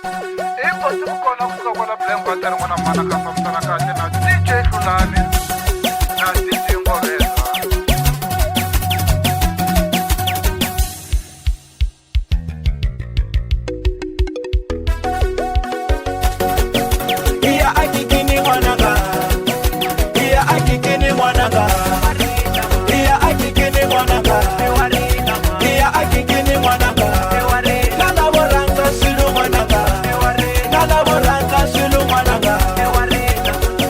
Boti vukona kusuka kwala blank batari n'wana mana ka fambisana kahle na DJ hlulani na DJ Ngobes. Hiya gigini mwananga, hiya gigini mwananga, hiya gigini mwananga, hiya gigini mwananga. Nana boranga silu mwananga, nana boranga silu mwananga.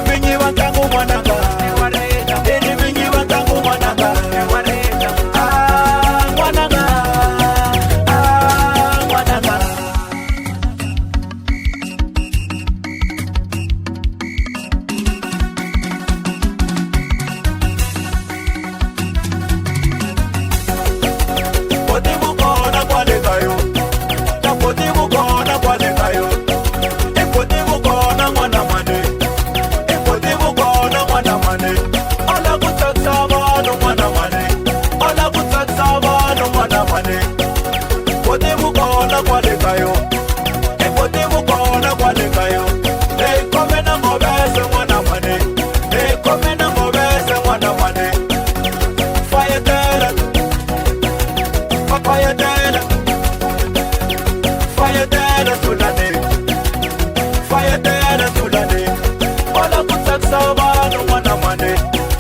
Bingi wakangu mwananga, eni bingi wakangu mwananga. Ah mwananga, ah mwananga. Boti vukona kwale kayo, na boti vukona kwale kayo. E boti vukona mwana mane, e boti vukona mwana mane. Ala kutsatsa vanhu mwana mane, ala kutsatsa vanhu mwana mane. Boti vukona kwale kayo, e boti vukona kwale kayo. Hey come na Ngobes mwana mane, hey come na Ngobes mwana mane. Fire there. Fire dead, fire dead, hlulani, fire dead, hlulani. Wala kutsakisa vanhu mwana mane,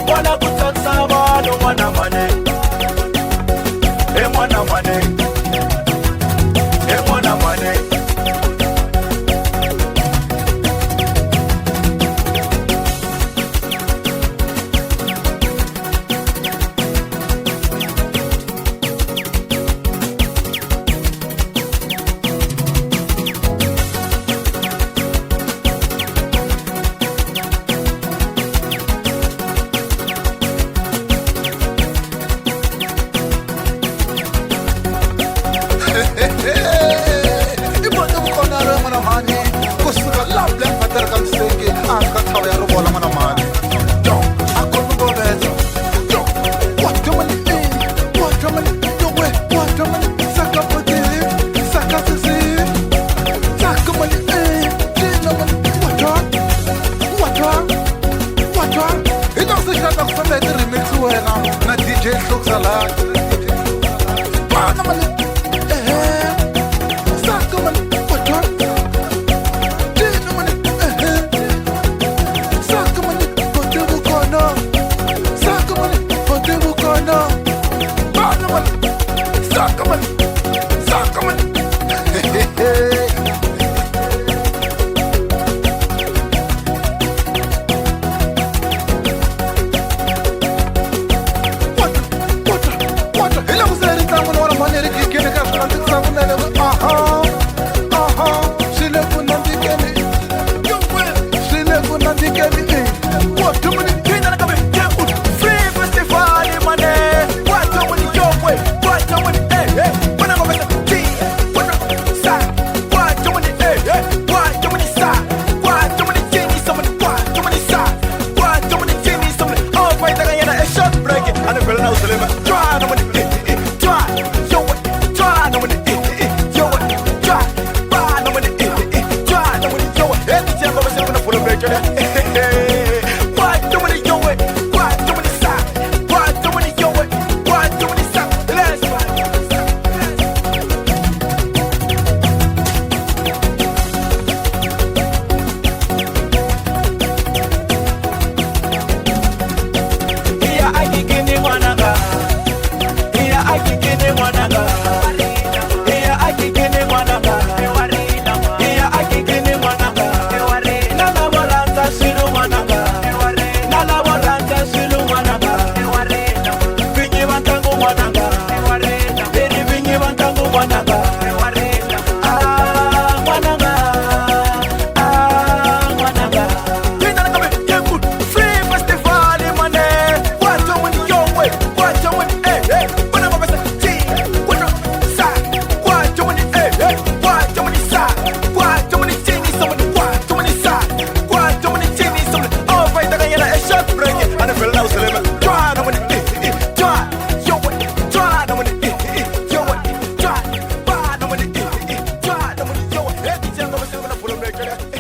wala kutsakisa vanhu mwana mane. E mwana mane, e mwana mane. Boti vukona re n'wana mani kusuka la blank batari ka misenge a ka tshava ya rivola n'wana mani. Yo a khoma Ngobes. Yo what mani what mani yo we what mani saka boti saka sisi saka mani dina mani what ina se shata ku famba hi remix wena na DJ Hlukzala. Bana mani vekele